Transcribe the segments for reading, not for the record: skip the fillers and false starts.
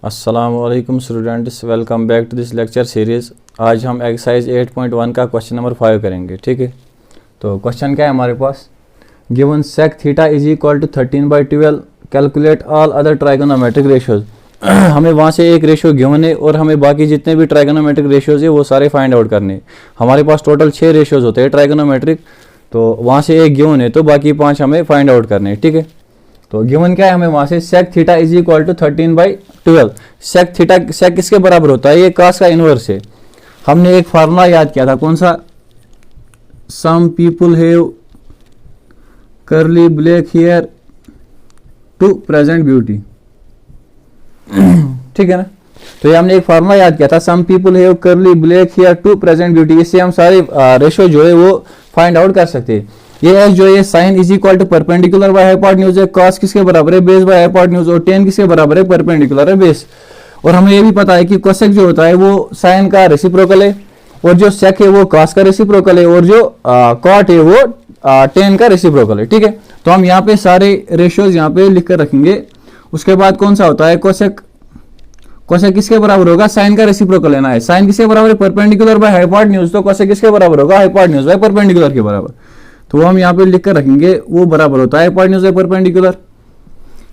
अस्सलामुअलैकुम students, welcome back to this lecture series. आज हम एक्सरसाइज 8.1 का क्वेश्चन नंबर 5 करेंगे। ठीक है, तो क्वेश्चन क्या है हमारे पास, given sec theta is equal to 13/12, calculate all other trigonometric ratios. हमें वहाँ से एक रेशियो गिवन है और हमें बाकी जितने भी ट्राइगोनोमेट्रिक रेशियोज है वो सारे फाइंड आउट करने हैं। हमारे पास टोटल 6 रेशियोज होते हैं ट्राइगोनोमेट्रिक, तो वहाँ से एक गिवन है तो बाकी 5 हमें फाइंड आउट करने हैं। ठीक है, तो गिवन क्या है हमें वहां से, sec theta is equal to 13/12। Sec theta, sec किसके बराबर होता है, ये कास का इनवर्स है। हमने एक फार्मूला याद किया था, कौन सा, some people have curly black hair to present beauty. ठीक है ना, तो ये हमने एक फार्मूला याद किया था, some people have curly black hair to present beauty. इससे हम सारे रेशियो जो है वो फाइंड आउट कर सकते हैं। ये एच जो है sine is equal to perpendicular by hypotenuse है, कॉस किसके बराबर है, बेस बाय हाइपोटेन्यूज, और टेन किसके बराबर है, परपेंडिकुलर है बेस। और हमें ये भी पता है कि कोसेक जो होता है वो साइन का रेसिप्रोकल है, और जो सेक है वो कॉस का रेसिप्रोकल है, और जो कॉट है वो टेन का रेसिप्रोकल है। ठीक है, तो हम यहाँ पे सारे रेशियोज यहाँ पे लिख कर रखेंगे। उसके बाद कौन सा होता है कोसेक, कोसेक किसके बराबर होगा, साइन का रेसिप्रोकल लेना है। साइन किसके बराबर है, परपेंडिकुलर बाय हाइपोटेन्यूज, तो कोसेक किसके बराबर होगा, हाइपोटेन्यूज बाय परपेंडिकुलर के बराबर। तो हम यहाँ पे लिख कर रखेंगे वो बराबर होता है हाइपोटेन्यूज बाय परपेंडिकुलर।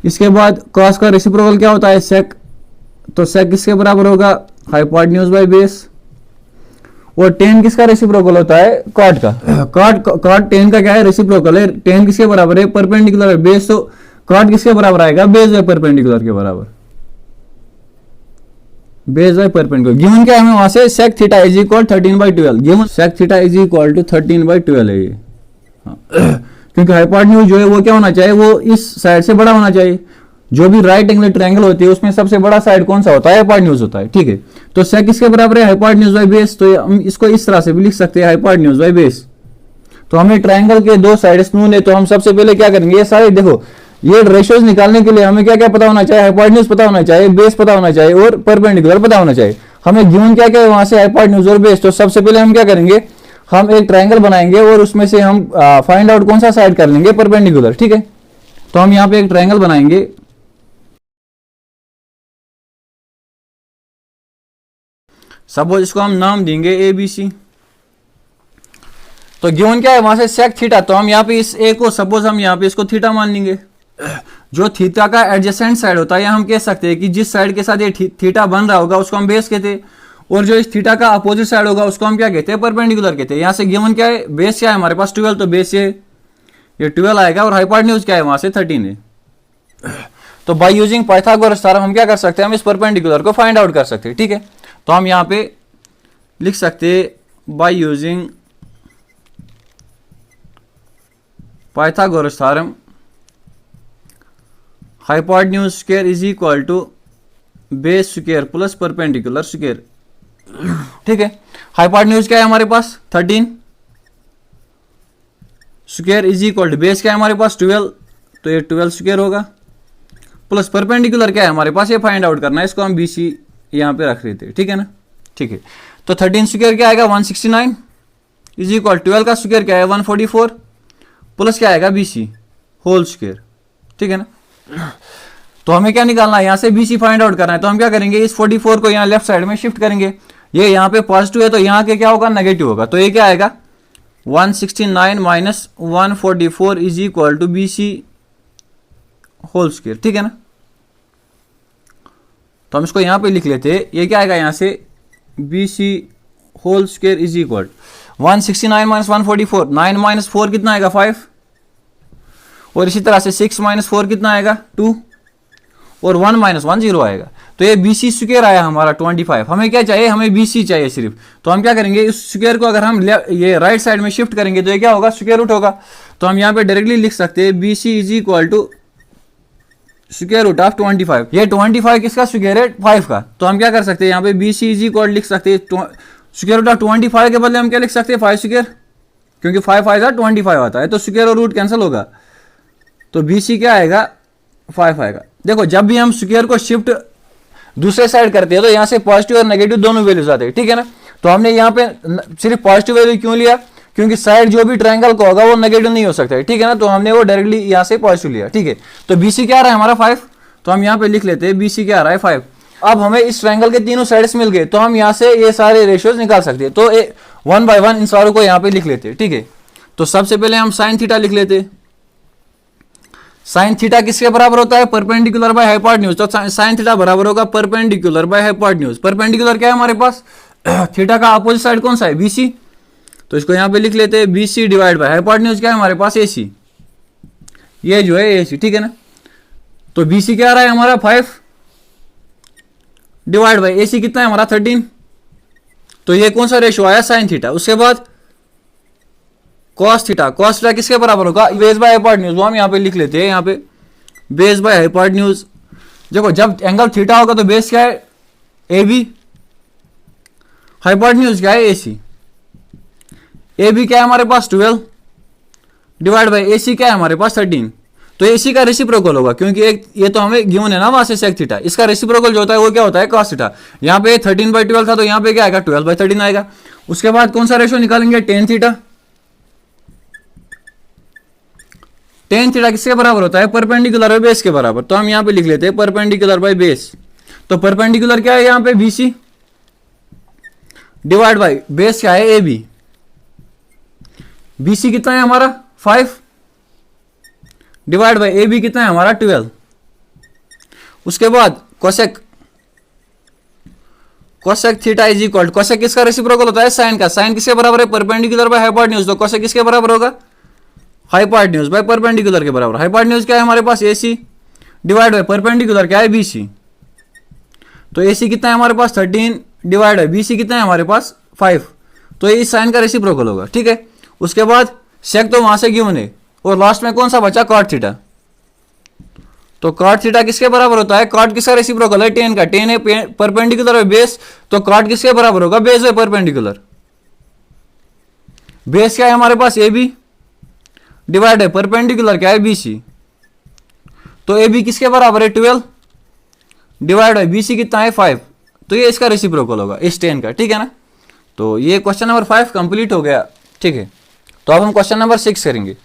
इसके बाद कॉस का रेसिप्रोकल क्या होता है, सेक, तो सेक किसके बराबर होगा, हाइपोटेन्यूज बाय बेस। और टेन किसका रेसिप्रोकल होता है, कॉट का। कॉट टेन का क्या है, रेसिप्रोकल है। टेन किसके बराबर है, परपेंडिकुलर है बेस, तो कॉट किसके बराबर आएगा, बेस बाय परपेंडिकुलर के बराबर, बेस बाय परपेंडिकुलर। गिवन क्या है हमें वहां से, sec theta is equal 13/12। Given sec theta is equal to 13/12 है ये। क्योंकि हाइपोटेन्यूज जो है वो क्या होना चाहिए, वो इस साइड से बड़ा होना चाहिए। जो भी राइट एंगल ट्रायंगल होती है उसमें सबसे बड़ा साइड कौन सा होता है, हाइपोटेन्यूज होता है। ठीक है, तो सेक किसके बराबर है, हाइपोटेन्यूज बाय बेस, तो हम इसको इस तरह से भी लिख सकते हैं, हाइपोटेन्यूज बाय बेस। तो हमें ट्रायंगल के दो साइड्स नून है, तो हम सबसे पहले क्या करेंगे, ये सारे देखो, ये रेशियोज निकालने के लिए हमें क्या क्या पता होना चाहिए, हाइपोटेन्यूज पता होना चाहिए, बेस पता होना चाहिए, और परपेंडिकुलर पता होना चाहिए। हमें गिवन क्या क्या है वहां से, हाइपोटेन्यूज और बेस। तो सबसे पहले हम क्या करेंगे, हम एक ट्रायंगल बनाएंगे और उसमें से हम फाइंड आउट कौन सा साइड कर लेंगे, परपेंडिकुलर। ठीक है, तो हम यहां पे एक ट्रायंगल बनाएंगे। सपोज इसको हम नाम देंगे ABC। तो गिवन क्या है वहां से, सेक थीटा, तो हम यहाँ पे इस ए को सपोज हम यहाँ पे इसको थीटा मान लेंगे। जो थीटा का एडजेसेंट साइड होता है, या हम कह सकते हैं कि जिस साइड के साथ ये थीटा बन रहा होगा उसको हम बेस कहते हैं, और जो इस थीटा का अपोजिट साइड होगा उसको हम क्या कहते हैं, परपेंडिकुलर कहते हैं। यहाँ से गिवन क्या है, बेस क्या है हमारे पास 12, तो बेस ये 12 आएगा, और हाइपोटेन्यूज क्या है वहां से 13 है। तो बाय यूजिंग पाइथागोरस थ्योरम हम क्या कर सकते हैं, हम इस परपेंडिकुलर को फाइंड आउट कर सकते हैं। ठीक है, तो हम यहाँ पे लिख सकते हैं, by using Pythagoras theorem hypotenuse square is equal to base square plus perpendicular square. ठीक है, हाइपोटेन्यूज क्या है हमारे पास 13, square is equal to base क्या है हमारे पास 12, तो ये 12 स्क्वायर होगा, प्लस परपेंडिकुलर क्या है हमारे पास, ये फाइंड आउट करना है, इसको हम BC यहां पे रख रहे थे। ठीक है ना, ठीक है, तो 13 स्क्वायर क्या आएगा 169 इज इक्वल 12 का स्क्वायर क्या है 144, प्लस क्या आएगा BC होल स्क्वायर। ठीक है ना, तो हमें क्या निकालना है, यहां से BC फाइंड आउट करना है। तो हम क्या करेंगे, इस 44 को यहां लेफ्ट साइड में शिफ्ट करेंगे। ये यहां पे पॉजिटिव है तो यहां के क्या होगा, नेगेटिव होगा। तो ये क्या आएगा 169 minus 144 is equal to BC whole square. ठीक है ना, तो हम इसको यहां पे लिख लेते हैं। ये क्या आएगा यहां से, BC whole square is equal 169 minus 144, 9 minus 4 कितना आएगा 5, और इसी तरह से 6 माइनस 4 कितना आएगा 2, और 1 माइनस 1 0 आएगा। तो ये BC स्क्वायर आया हमारा 25। हमें क्या चाहिए, हमें BC चाहिए सिर्फ। तो हम क्या करेंगे, इस स्क्वायर को अगर हम ये राइट साइड में शिफ्ट करेंगे तो ये क्या होगा, स्क्वायर रूट होगा। तो हम यहाँ पे डायरेक्टली लिख सकते हैं BC is equal to square root of 25। ये 25 किसका स्क्वायर है, 5 का। तो हम क्या कर सकते हैं, यहाँ पे BC इज इक्वल लिख सकते हैं स्क्वायर रूट ऑफ 25 के बदले हम क्या लिख सकते हैं 5 स्क्वायर, क्योंकि 5 5 25 आता है, तो स्क्वायर और रूट कैंसिल होगा, तो BC क्या आएगा 5 आएगा। देखो जब भी हम स्क्वायर को शिफ्ट दूसरे साइड करते हैं तो यहां से पॉजिटिव और नेगेटिव दोनों वैल्यूज आते हैं। ठीक है ना, तो हमने यहाँ पे सिर्फ पॉजिटिव वैल्यू क्यों लिया, क्योंकि साइड जो भी ट्रायंगल का होगा वो नेगेटिव नहीं हो सकता है। ठीक है ना, तो हमने वो डायरेक्टली यहाँ से पॉजिटिव लिया। ठीक है, तो BC क्या आ रहा है हमारा 5, तो हम यहाँ पे लिख लेते हैं BC क्या आ रहा है 5। अब हमें इस ट्रायंगल के तीनों साइड्स मिल गए, तो हम यहाँ से ये सारे रेशियोज निकाल सकते हैं। तो 1 बाय 1 इन सारों को यहाँ पे लिख लेते हैं, ठीक है। तो सबसे पहले हम साइन थीटा लिख लेते हैं। साइन थीटा किसके बराबर होता है? Perpendicular by hypotenuse. तो साइन थीटा बराबर होगा परपेंडिकुलर बाय हाइपोटेन्यूज। परपेंडिकुलर क्या है हमारे पास? थीटा का अपोजिट साइड कौन सा है? बीसी। तो इसको यहाँ पे लिख लेते हैं बीसी डिवाइड बाय हाइपोटेन्यूज क्या है हमारे पास? एसी। ये जो है एसी, ठीक है ना। तो बीसी क्या आ रहा है हमारा? 5 डिवाइड बाय एसी कितना है हमारा? 13। तो ये कौन सा रेशियो आया? Sine theta. उसके बाद कॉस थीटा। कॉस थीटा किसके बराबर होगा? Base by hypotenuse. वो हम यहाँ पे लिख लेते हैं, यहाँ पे बेस बाय हाइपोटेन्यूज। देखो जब एंगल थीटा होगा तो बेस क्या है? A B. हाइपोटेन्यूज क्या है? A C. ए बी क्या है हमारे पास? 12 डिवाइड बाय ए सी क्या है हमारे पास? 13। तो एसी का रेसिप्रोकल होगा, क्योंकि एक ये तो हमें गिवन है ना वहां से सेक थीटा। इसका रेसिप्रोकल जो होता है वो क्या होता है? Cos theta. यहाँ पे 13/12 था, तो यहाँ पे क्या आएगा? 12/13 आएगा। उसके बाद कौन सा रेशियो निकालेंगे? Tan theta. टेन थीटा किसके बराबर होता है? परपेंडिकुलर बाय बेस के बराबर। तो हम यहाँ पे लिख लेते हैं परपेंडिकुलर बाय बेस। तो परपेंडिकुलर क्या है यहाँ पे? बीसी डिवाइड बाय बेस क्या है? A B. बीसी कितना है हमारा? 5 डिवाइड बाय ए बी कितना है हमारा? 12। उसके बाद cosec. Cosec theta is equal. Cosec किसका रेसिप्रोकल होता है? साइन का। साइन किसके बराबर है? Perpendicular by hypotenuse. तो कोसेक किसके बराबर होगा? हाइपोटेन्यूज बाय परपेंडिकुलर के बराबर। हाइपोटेन्यूज क्या है हमारे पास? एसी डिवाइड बाय परपेंडिकुलर क्या है? बीसी। तो एसी कितना है हमारे पास? 13 डिवाइड बाय बीसी कितना है हमारे पास? 5। तो ये इस साइन का रेसिप्रोकल होगा, ठीक है। उसके बाद सेक तो वहां से गिवन है, और लास्ट में कौन सा बचा? Cot theta. तो कॉट थीटा किसके बराबर होता है? कॉट किसका रेसिप्रोकल है? टेन का। टेन है परपेंडिकुलर बाय बेस, तो कॉट किसके बराबर होगा? Base by perpendicular. बेस क्या है हमारे पास? ए बी डिवाइड है परपेंडिकुलर क्या है? बीसी। तो ए बी किसके बराबर है? 12 डिवाइड बाय बीसी कितना है? 5। तो ये इसका रेसिप्रोकल होगा इस टेन का, ठीक है ना। तो ये क्वेश्चन नंबर 5 कंप्लीट हो गया, ठीक है। तो अब हम क्वेश्चन नंबर 6 करेंगे।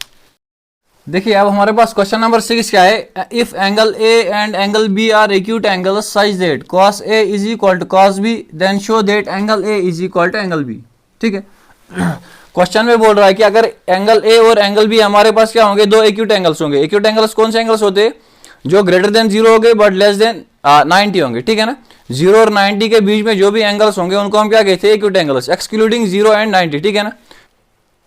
देखिए अब हमारे पास क्वेश्चन नंबर 6 क्या है? If angle A and angle B are acute angle such that cos A is equal to cos B, then show that angle A is equal to angle B, ठीक है। Question में बोल रहा है कि अगर एंगल ए और angle B हमारे पास क्या होंगे? दो एक्यूट एंगल्स होंगे। एक्यूट एंगल्स कौन से एंगल्स होते हैं? जो ग्रेटर देन 0 होंगे बट लेस देन 90 होंगे, ठीक है ना। 0 और 90 के बीच में जो भी एंगल्स होंगे उनको हम क्या कहते हैं? एक्यूट एंगल्स, एक्सक्लूडिंग 0 एंड 90, ठीक है ना।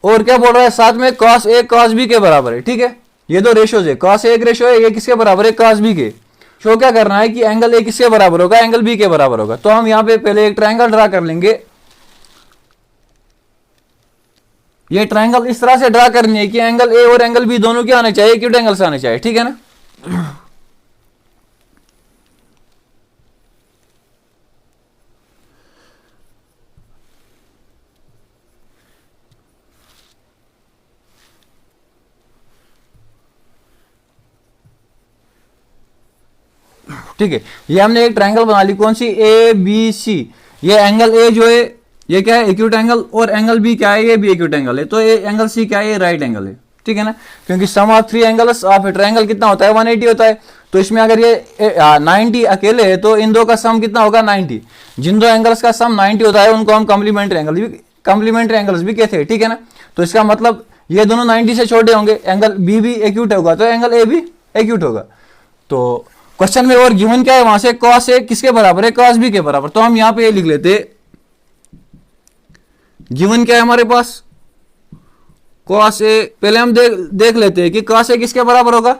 और क्या बोल रहा है साथ में? कॉस ए कॉस बी के बराबर है, ठीक है। ये दो रेशियोज है, कॉस ए एक रेशियो है, ये किसके बराबर है? कॉस बी के। शो क्या करना है कि एंगल ए किसके बराबर होगा? एंगल बी के बराबर होगा। तो हम यहाँ पे पहले एक ट्रायंगल ड्रा कर लेंगे। ये ट्रायंगल इस तरह से ड्रा करनी है कि एंगल ए और एंगल बी दोनों क्या आने चाहिए? एक्यूट एंगल्स आने चाहिए, ठीक है ना। ठीक है, ये हमने एक ट्रायंगल बना ली, कौन सी? A B C. ये एंगल ए जो है ये क्या है? एक्यूट एंगल, और एंगल बी क्या है? ये भी एक्यूट एंगल है। तो ये एंगल सी क्या है? ये राइट एंगल है, ठीक है ना। क्योंकि सम ऑफ 3 एंगल्स ऑफ ट्रायंगल कितना होता है? 180 होता है। तो इसमें अगर ये 90 अकेले है तो इन दो का सम कितना होगा? 90। जिन दो एंगल्स का सम 90 होता है उनको हम कॉम्प्लीमेंट्री एंगल्स भी कहते हैं, ठीक है ना। तो इसका मतलब ये दोनों 90 से छोटे होंगे, एंगल बी भी एक्यूट होगा, तो एंगल ए भी एक्यूट होगा। तो क्वेश्चन में और गिवन क्या है वहां से? कॉस ए किसके बराबर है? कॉस बी के बराबर। तो हम यहां पे लिख लेते, गिवन क्या है हमारे पास? Cos A. पहले हम देख लेते हैं कि कॉस ए किसके बराबर होगा?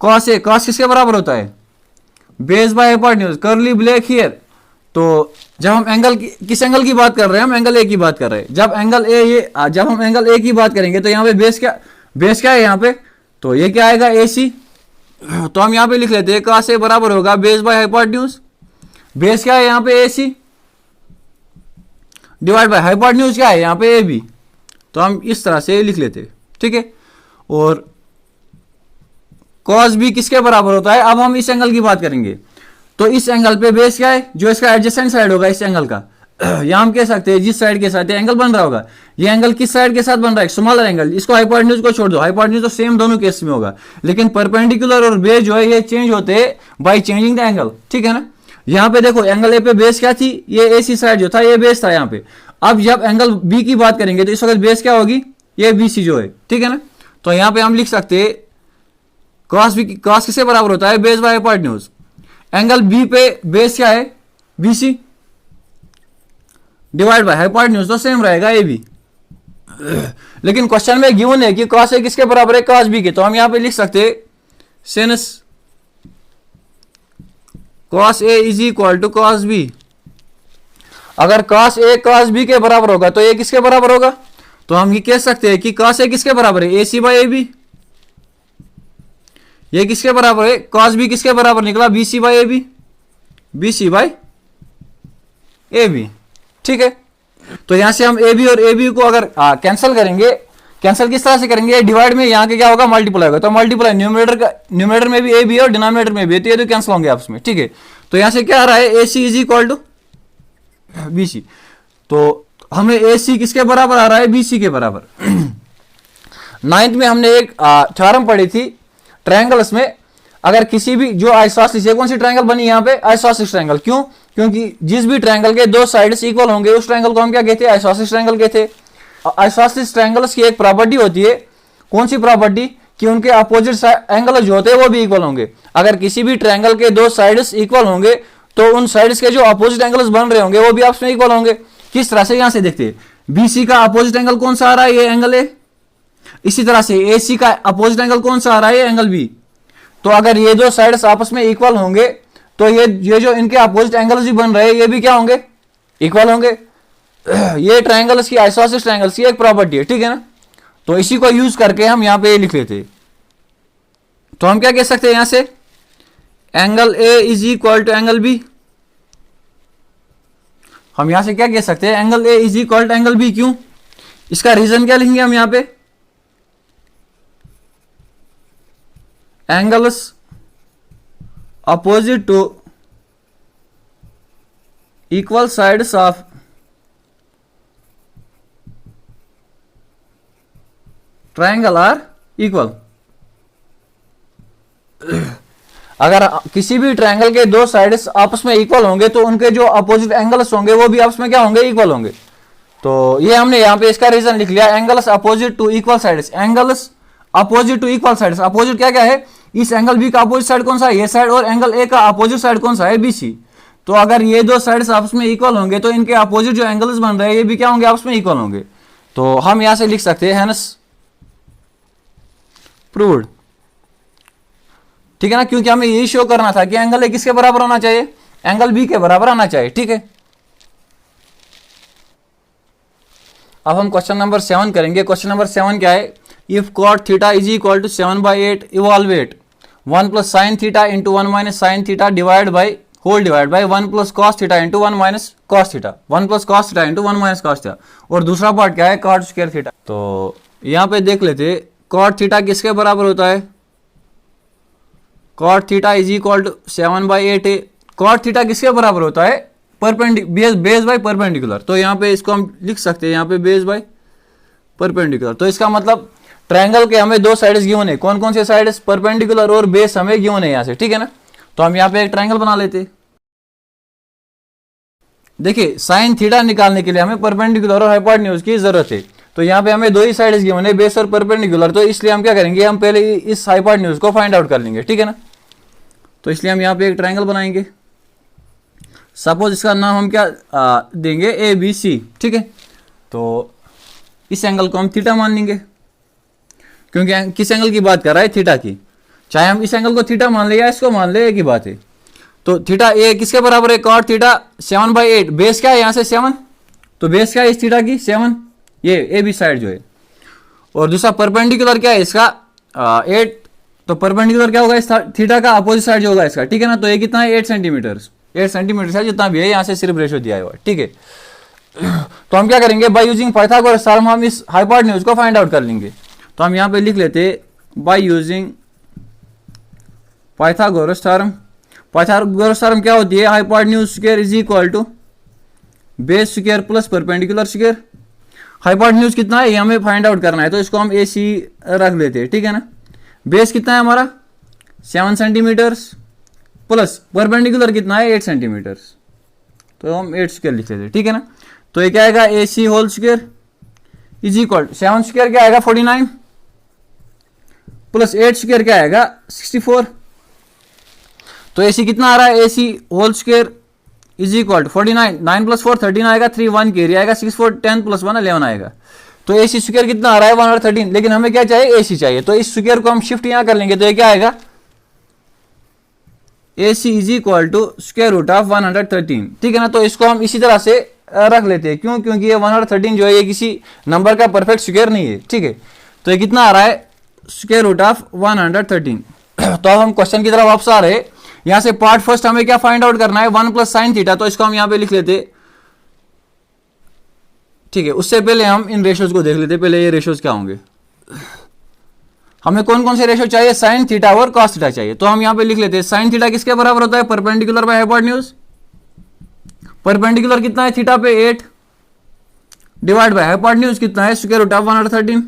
कॉस ए कॉस किसके बराबर होता है? Base by hypotenuse. Curly black here. तो जब हम एंगल किस एंगल की बात कर रहे हैं? हम एंगल ए की बात कर रहे हैं। जब हम एंगल ए की बात करेंगे तो यहाँ पे बेस क्या है यहाँ पे? तो ये क्या आएगा? ए सी। तो हम यहाँ पे लिख लेते हैं कॉस ए बराबर होगा बेस बाय हाइपोटेन्यूज। बेस क्या है यहाँ पे? A C divide by hypotenuse क्या है यहाँ पे? A B. तो हम इस तरह से लिख लेते हैं, ठीक है। और कॉस बी किसके बराबर होता है? अब हम इस एंगल की बात करेंगे। तो इस एंगल पे बेस क्या है? जो इसका एडजेसेंट साइड होगा इस एंगल का, या हम कह सकते हैं जिस साइड के साथ एंगल बन रहा होगा, ये एंगल किस साइड के साथ बन रहा है? Smaller angle. इसको हाइपोटेन्यूज को छोड़ दो, हाइपोटेन्यूज तो सेम दोनों केस में होगा, लेकिन परपेंडिकुलर और बेस जो है ये चेंज होते हैं बाय चेंजिंग द एंगल, ठीक है ना। यहां पे देखो एंगल ए पे बेस क्या थी, ये ए सी साइड जो था ये बेस था यहां पे। अब जब एंगल बी की बात करेंगे तो इस वक्त बेस क्या होगी, ये बी सी जो है, ठीक है ना। तो यहां पे हम लिख सकते हैं कॉस बी, कॉस किसके बराबर होता है, base by hypotenuse. Angle B पे बेस क्या है, B C divide by hypotenuse, तो सेम रहेगा ए बी। लेकिन क्वेश्चन में गिवन है कि कॉस ए किसके बराबर है, कॉस बी के। तो हम यहां पे लिख सकते हैं since cos A is equal to cos B. अगर कॉस ए कॉस बी के बराबर होगा तो ये किसके बराबर होगा, तो हम ये कह सकते हैं कि कॉस ए किसके बराबर है, A C by A B. ये किसके बराबर है, कॉस बी किसके बराबर निकला, B C by A B, B C by A B, ठीक है। तो यहां से हम ए बी और ए बी को अगर कैंसिल करेंगे, कैंसिल किस तरह से करेंगे, डिवाइड में यहां के क्या होगा, मल्टीप्लाई होगा। तो मल्टीप्लाई न्यूमरेटर में भी ए बी और डिनोमिनेटर में भी, तो ये तो कैंसिल होंगे आपस में, ठीक है। तो यहां से क्या आ रहा है, A C is equal to B C. तो हमें ए सी किसके बराबर आ रहा है, बी सी के बराबर। नाइन्थ में हमने एक थ्योरम पढ़ी थी ट्रायंगल्स में, अगर किसी भी जो आइसोसेलेस, कौन सी ट्रायंगल बनी यहां पे, आइसोसेलेस ट्रायंगल। क्यों, क्योंकि जिस भी ट्रायंगल के दो साइड्स इक्वल होंगे उस ट्रायंगल को हम क्या कहते हैं, आइसोसेलेस ट्रायंगल कहते हैं। आइसोसेलेस ट्रायंगल्स की एक प्रॉपर्टी होती है, कौन सी प्रॉपर्टी, कि उनके अपोजिट एंगल जो होते हैं वो भी इक्वल होंगे। अगर किसी भी ट्रायंगल के दो साइड्स इक्वल होंगे तो उन साइड्स के जो अपोजिट एंगल्स बन रहे होंगे वो भी आपस में इक्वल होंगे। किस तरह से, यहां से देखते हैं, बीसी का अपोजिट एंगल कौन सा आ रहा है, ये एंगल ए। इसी तरह से एसी का अपोजिट एंगल कौन सा आ रहा है, ये एंगल बी। तो अगर ये दो साइड्स आपस में इक्वल होंगे तो ये जो इनके अपोजिट एंगल्स भी बन रहे हैं ये भी क्या होंगे, इक्वल होंगे। ये ट्रायंगल्स की, आइसोसेलेस ट्रायंगल्स की एक प्रॉपर्टी है, ठीक है ना। तो इसी को यूज करके हम यहां पे लिख लेते। तो हम क्या कह सकते हैं यहां से, angle A is equal to angle B. हम यहां से क्या कह सकते हैं, angle A is equal to angle B. क्यों, इसका रीजन क्या लिखेंगे हम यहां पे, angles opposite to equal sides of triangle are equal। अगर किसी भी ट्रायंगल के दो साइड्स आपस में इक्वल होंगे तो उनके जो अपोजिट एंगल्स होंगे वो भी आपस में क्या होंगे, इक्वल होंगे। तो ये हमने यहां पे इसका रीजन लिख लिया, angles opposite to equal sides. Angles opposite to equal sides, opposite क्या क्या है, इस एंगल बी का अपोजिट साइड कौन सा है, ये साइड, और एंगल ए का अपोजिट साइड कौन सा है, बी सी। तो अगर ये दो साइड्स आपस में इक्वल होंगे तो इनके अपोजिट जो एंगल्स बन रहे हैं ये भी क्या होंगे, आपस में इक्वल होंगे। तो हम यहां से लिख सकते हैं हेंस प्रूव्ड, ठीक है ना। क्योंकि हमें यही शो करना था कि एंगल ए किसके बराबर होना चाहिए, एंगल बी के बराबर आना चाहिए, ठीक है। अब हम क्वेश्चन नंबर 7 करेंगे। क्वेश्चन नंबर 7 क्या है, if cot theta is equal to 7/8 evaluate 1 plus sine theta into 1 minus sine theta divide by whole divide by 1 plus cos theta into 1 minus cos theta, 1 plus cos theta into 1 minus cos theta. और दूसरा part क्या है, cot square theta. तो यहां पे देख लेते, cot theta किसके बराबर होता है, cot theta is equal to 7/8 है। cot थीटा किसके बराबर होता है, बेस बाय परपेंडिकुलर। तो यहां पे इसको हम लिख सकते हैं, यहां पे बेस बाय परपेंडिकुलर। तो इसका मतलब ट्रायंगल के हमें दो साइड्स गिवन है, कौन कौन से साइड्स, परपेंडिकुलर और बेस हमें गिवन है यहां से, ठीक है ना। तो हम यहां पे एक ट्रायंगल बना लेते। देखिए साइन थीटा निकालने के लिए हमें परपेंडिकुलर और हाइपोटेन्यूज की जरूरत है। तो यहां पे हमें दो ही साइड्स गिवन है, बेस और परपेंडिकुलर। तो इसलिए हम क्या करेंगे, हम पहले इस हाइपोटेन्यूज को फाइंड आउट कर लेंगे, ठीक है ना। तो इसलिए हम यहां पे एक ट्रायंगल बनाएंगे। सपोज इसका नाम हम क्या देंगे, ए बी सी, ठीक है। तो इस एंगल को हम थीटा मान लेंगे, क्योंकि किस एंगल की बात कर रहा है, थीटा की। चाहे हम इस एंगल को थीटा मान ले या इसको मान ले, एक ही बात है। तो थीटा ए किसके बराबर है, cot थीटा 7/8। बेस क्या है यहाँ से 7, तो बेस क्या है इस थीटा की 7, ये ए बी साइड जो है। और दूसरा परपेंडिकुलर क्या है इसका 8, तो परपेंडिकुलर क्या होगा, इस थीटा का अपोजिट साइड जो होगा इसका, ठीक है ना। तो ये कितना है, 8 सेंटीमीटर, 8 सेंटीमीटर है जितना भी है, यहाँ से सिर्फ रेशियो दिया हुआ है, ठीक है। तो हम क्या करेंगे, बाय यूजिंग पाइथागोरस थ्योरम हम इस हाइपोटेन्यूज को फाइंड आउट कर लेंगे। तो हम यहां पे लिख लेते by using Pythagoras theorem. Pythagoras theorem क्या होती है, hypotenuse square is equal to base square plus perpendicular square. Hypotenuse कितना है ये हमें फाइंड आउट करना है, तो इसको हम ए सी रख लेते हैं, ठीक है ना। बेस कितना है हमारा 7 सेंटीमीटर प्लस परपेंडिकुलर कितना है 8 सेंटीमीटर, तो हम 8 स्क्वायर लिख लेते हैं, ठीक है ना। तो ये क्या आएगा AC whole square is equal 7 square क्या आएगा 49 प्लस 8 स्क्वायर क्या आएगा 64। तो AC कितना आ रहा है AC whole square is equal 49, 9 plus 4 13 आएगा, 3 1 कैरी आएगा, 6 4 10 प्लस 1 11 आएगा। तो AC स्क्वायर कितना आ रहा है 113, लेकिन हमें क्या चाहिए AC चाहिए, तो इस स्क्वायर को हम शिफ्ट यहां कर लेंगे, तो ये क्या आएगा AC is equal to square root of 113, ठीक है ना। तो इसको हम इसी तरह से रख लेते हैं, क्यों, क्योंकि ये 113 जो है ये किसी नंबर का परफेक्ट स्क्वायर नहीं है, ठीक है। तो ये कितना आ रहा है स्क्वायर रूट ऑफ 113। तो अब हम क्वेश्चन की तरफ वापस आ रहे हैं। यहां से पार्ट फर्स्ट हमें क्या फाइंड आउट करना है 1 प्लस साइन थीटा, तो इसको हम यहां पे लिख लेते, ठीक है। उससे पहले हम इन रेशियोज को देख लेते, पहले ये रेशियोज क्या होंगे, हमें कौन कौन से रेशियो चाहिए, साइन थीटा और कॉस थीटा चाहिए। तो हम यहां पे लिख लेते हैं साइन थीटा किसके बराबर होता है परपेंडिकुलर बाय हाइपोटेन्यूज, परपेंडिकुलर कितना है थीटा पे 8 डिवाइड बाय हाइपोटेन्यूज कितना है स्क्वायर रूट ऑफ 113,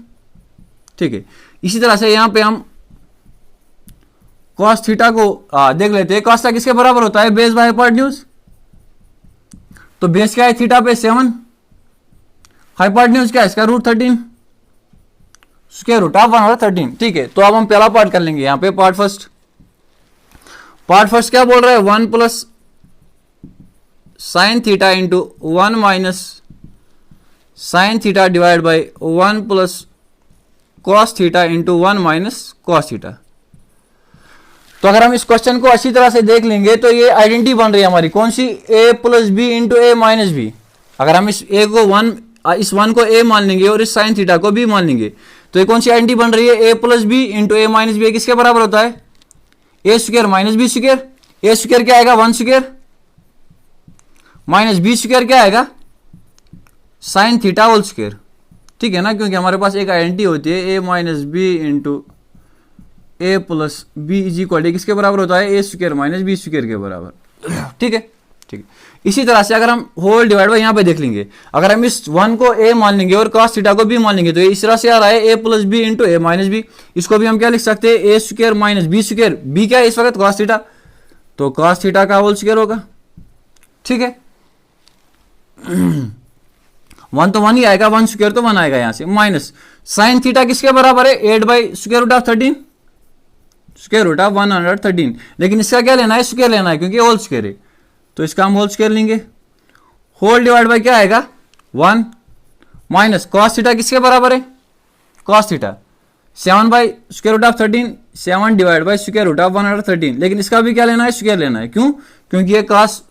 ठीक है। इसी तरह से यहां पे हम कॉस थीटा को देख लेते हैं, कॉस थीटा किसके बराबर होता है बेस बाय हाइपोटेन्यूज, तो बेस क्या है थीटा पे 7, हाइपोटेन्यूज क्या है इसका √13 स्क्वायर रूट ऑफ 113, ठीक है। तो अब हम पहला पार्ट कर लेंगे यहां पे पार्ट फर्स्ट क्या बोल रहा है 1 plus sine theta into 1 minus sine theta divide by 1 plus cos theta into 1 minus cos theta. तो अगर हम इस क्वेश्चन को अच्छी तरह से देख लेंगे तो ये आइडेंटिटी बन रही है हमारी कौन सी a plus B into A minus B. अगर हम इस a को 1 को a मान लेंगे और इस साइन थीटा को b मान लेंगे तो ये कौन सी आइडेंटिटी बन रही है a plus B into A minus b किसके बराबर होता है a square minus B square. a square क्या आएगा 1 स्क्वायर माइनस बी स्क्वायर क्या आएगा साइन थीटा होल स्क्वायर, ठीक है ना, क्योंकि हमारे पास एक आइडेंटिटी होती है a minus b into a plus b is equal किसके बराबर होता है a square minus B square के बराबर, ठीक है, ठीक है। इसी तरह से अगर हम होल डिवाइड बाय यहाँ पे देख लेंगे, अगर हम इस 1 को a मान लेंगे और cos थीटा को b मान लेंगे तो ये इस तरह से आ रहा है a plus B into A minus B. इसको भी हम क्या लिख सकते हैं A square minus B square, B क्या है इस वक्त cos थीटा, तो cos थीटा का होल स्क्वायर होगा, ठीक है। 1 तो 1 ही आएगा, 1 स्क्वायर तो 1 आएगा यहां से, माइनस साइन थीटा किसके बराबर है 8 by square root of 13 square root of 113, लेकिन इसका क्या लेना है स्क्वायर लेना है क्योंकि होल स्क्वायर है, तो इसका हम होल स्क्वायर लेंगे। होल डिवाइड बाय क्या आएगा 1 माइनस कॉस थीटा किसके बराबर है cos theta 7 by square root of 13 7 divide by square root of 113, लेकिन इसका भी क्या लेना है स्क्वायर लेना है, क्यों, क्योंकि ये कॉस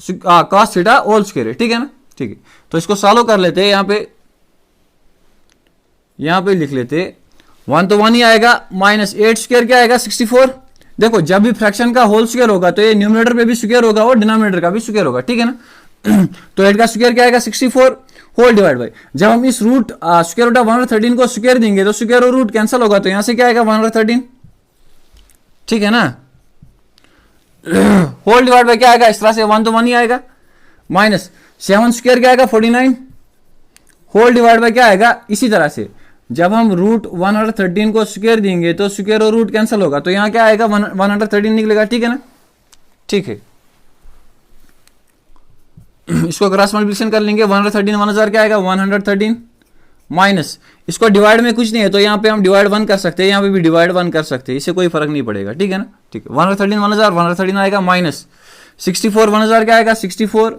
थीटा होल स्क्वायर है, ठीक है ना, ठीक है। तो इसको सॉल्व कर लेते हैं, यहां पे लिख लेते हैं 1 तो 1 ही आएगा, माइनस 8 स्क्वायर क्या आएगा 64। देखो जब भी फ्रैक्शन का होल स्क्वायर होगा तो ये न्यूमरेटर पे भी स्क्वायर होगा और डिनोमिनेटर का भी स्क्वायर होगा, ठीक है ना। तो 8 का स्क्वायर क्या आएगा 64 होल डिवाइड बाई, जब हम इस रूट स्क्वायर रूट ऑफ 113 को स्क्वायर देंगे तो स्क्वायर और रूट कैंसिल होगा, तो यहां से क्या आएगा 113, ठीक है ना। होल डिवाइड बाई क्या आएगा इस तरह से 1 तो 1 ही आएगा, माइनस 7 स्क्वायर क्या आएगा 49 होल डिवाइड बाई क्या आएगा, इसी तरह से जब हम रूट 113 को स्क्वायर देंगे तो स्क्वायर और रूट कैंसिल होगा, तो यहां क्या आएगा 113 निकलेगा, ठीक है ना, ठीक है। इसको क्रॉस मल्टीप्लिकेशन कर लेंगे 113 1000 क्या आएगा 113 माइनस इसको डिवाइड में कुछ नहीं है तो यहां पे हम डिवाइड 1 कर सकते हैं, यहां पे भी डिवाइड 1 कर सकते हैं, इससे कोई फर्क नहीं पड़ेगा, ठीक है ना, ठीक है। 113 1000 113 आएगा, माइनस 64 1000 क्या आएगा 64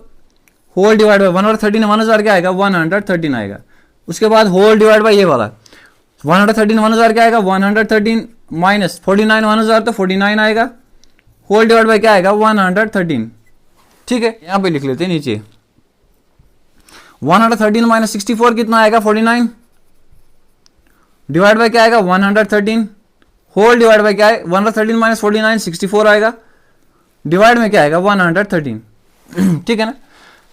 होल डिवाइड बाय 113 1000 क्या आएगा 113 आएगा। उसके बाद होल डिवाइड बाय ये वाला 113 1000 क्या आएगा 113 माइनस 49 1000 तो 49 आएगा, होल डिवाइड बाय क्या आएगा 113, ठीक है। यहां पे लिख लेते हैं नीचे 113 माइनस 64 कितना आएगा 49 डिवाइड बाय क्या आएगा 113 होल डिवाइड बाय क्या है 113 माइनस 49 64 आएगा, डिवाइड में क्या आएगा 113, ठीक है ना।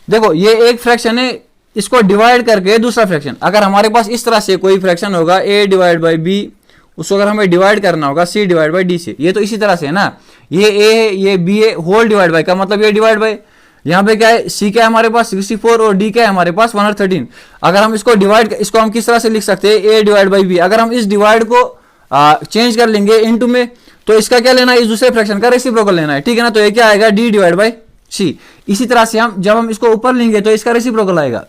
देखो ये एक फ्रैक्शन है, इसको डिवाइड करके दूसरा फ्रैक्शन, अगर हमारे पास इस तरह से कोई फ्रैक्शन होगा a डिवाइड बाई b, उसको अगर हमें डिवाइड करना होगा c डिवाइड बाई d से, ये तो इसी तरह से है ना, ये a है ये b है, होल डिवाइड बाई का मतलब ये डिवाइड बाई, यहाँ पे क्या है c क्या है हमारे पास 64 और d क्या है हमारे पास 113। अगर हम इसको डिवाइड, इसको हम किस तरह से लिख सकते हैं a डिवाइड बाई b, अगर हम इस डिवाइड को चेंज कर लेंगे इनटू में तो इसका क्या लेना है, इस दूसरे फ्रैक्शन का रेसिप्रोकल लेना है, ठीक है ना। तो ये क्या आएगा, डी डिवाइड बाई सी। इसी तरह से हम जब हम इसको ऊपर लेंगे तो इसका रेसिप्रोकल आएगा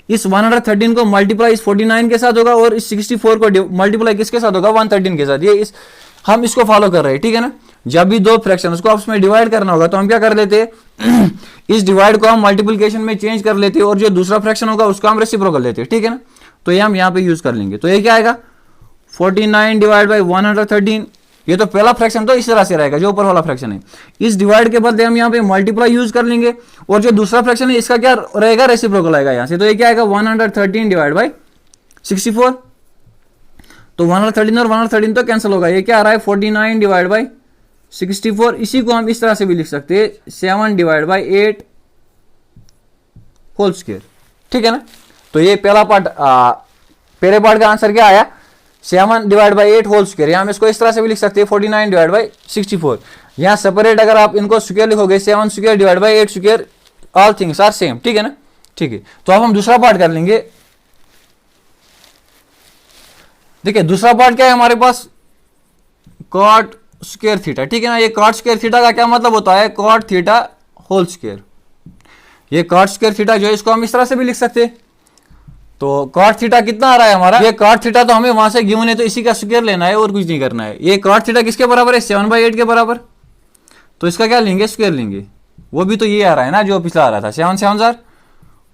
इस 113 को मल्टीप्लाई इस 49 के साथ होगा और इस 64 को मल्टीप्लाई किसके साथ होगा, 113 के साथ। ये हम इसको फॉलो कर रहे हैं, ठीक है ना। जब भी दो फ्रैक्शन उसको आपस में डिवाइड करना होगा तो हम क्या कर लेते हैं इस डिवाइड को हम मल्टीप्लिकेशन में चेंज कर लेते हैं और जो दूसरा फ्रैक्शन होगा उसको हम रेसिप्रोकल लेते हैं, ठीक है ना। तो ये हम यहाँ पे यूज कर लेंगे। तो ये क्या आएगा 49 डिवाइड बाई 113। ये तो पहला फ्रैक्शन तो इस तरह से रहेगा जो ऊपर वाला फ्रैक्शन है। इस डिवाइड के बदले हम यहाँ पे मल्टीप्लाई यूज कर लेंगे और जो दूसरा फ्रैक्शन है इसका क्या रहेगा, रेसिप्रोकल आएगा यहाँ से। तो ये क्या आएगा 113 डिवाइड बाई 64। तो 113 और 113 तो कैंसिल होगा। ये क्या आ रहा है 49 डिवाइड बाई 64। इसी को हम इस तरह से भी लिख सकते हैं 7 डिवाइड बाई 8 होल स्क्वायर, ठीक है ना। तो ये पहला पार्ट, पहले पार्ट का आंसर क्या आया 7 डिवाइड बाई 8 होल स्क्वायर। यहाँ हम इसको इस तरह से भी लिख सकते हैं 49 डिवाइड बाई 64। यहाँ सेपरेट अगर आप इनको स्क्वायर लिखोगे 7 square divide by 8 square, all things are same, ठीक है ना। ठीक है, तो अब हम दूसरा पार्ट कर लेंगे। देखिए दूसरा पार्ट क्या है हमारे पास, कॉट स्क्वायर थीटा, ठीक है ना। ये कॉट स्क्वायर थीटा का क्या मतलब होता है, कॉट थीटा होल स्क्वायर। ये कॉट स्क्वायर थीटा जो है इसको हम इस तरह से भी लिख सकते हैं। तो कॉट थीटा कितना आ रहा है हमारा, ये कॉट थीटा तो हमें वहां से गिवन है तो इसी का स्क्वायर लेना है और कुछ नहीं करना है। ये कॉट थीटा किसके बराबर है 7/8 के बराबर। तो इसका क्या लेंगे, स्क्वायर लेंगे। वो भी तो ये आ रहा है ना जो पिछला आ रहा था 7 7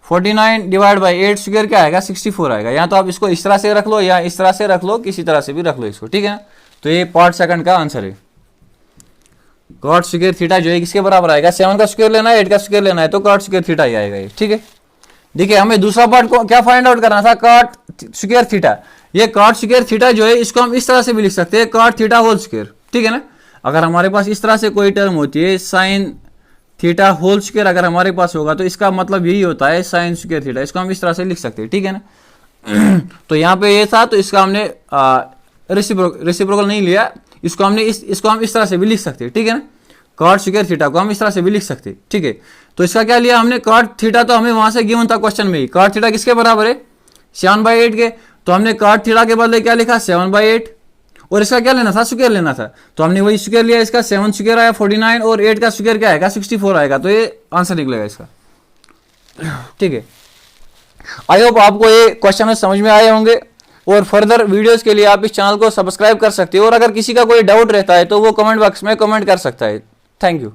49 डिवाइड बाई 8 स्क्वायर क्या आएगा 64 आएगा। या तो आप इसको इस तरह से रख लो या इस तरह से रख लो, किसी तरह से भी रख लो इसको, ठीक है ना। तो ये पार्ट सेकंड का आंसर है। कॉट स्क्वायर थीटा जो है किसके बराबर आएगा, 7 का स्क्वायर लेना है 8 का स्क्वायर लेना है तो कॉट स्क्वायर थीटा ही आएगा ये, ठीक है। देखिए हमें दूसरा पार्ट को क्या फाइंड आउट करना था, कॉट स्क्वायर थीटा। ये कॉट स्क्वायर थीटा जो है इसको हम इस तरह से भी लिख सकते हैं कॉट थीटा होल स्क्वायर, ठीक है ना। अगर हमारे पास इस तरह से कोई टर्म होती है साइन थीटा होल स्क्वायर अगर हमारे पास होगा तो इसका मतलब यही होता है साइन स्क्वायर थीटा। इसको हम इस तरह से लिख सकते हैं, ठीक है ना। तो यहाँ पे ये था तो इसका हमने रेसिप्रोकल नहीं लिया, इसको हमने इसको हम इस तरह से भी लिख सकते हैं, ठीक है ना। कॉट स्क्वायर थीटा को हम इस तरह से भी लिख सकते हैं, ठीक है। तो इसका क्या लिया हमने, कॉट थीटा तो हमें वहां से गिवन था क्वेश्चन में ही। कॉट थीटा किसके बराबर है 7/8 के। तो हमने कॉट थीटा के बदले क्या लिखा 7/8 और इसका क्या लेना था, स्क्वायर लेना था। तो हमने वही स्क्वायर लिया, इसका 7 स्क्वायर आया 49 और 8 का स्क्वायर क्या आएगा 64 आएगा। तो ये आंसर निकलेगा इसका, ठीक है। आई होप आपको ये क्वेश्चन समझ में आए होंगे और फर्दर वीडियोस के लिए आप इस चैनल को सब्सक्राइब कर सकते हो और अगर किसी का कोई डाउट रहता है तो वो कमेंट बॉक्स में कमेंट कर सकता है। Thank you.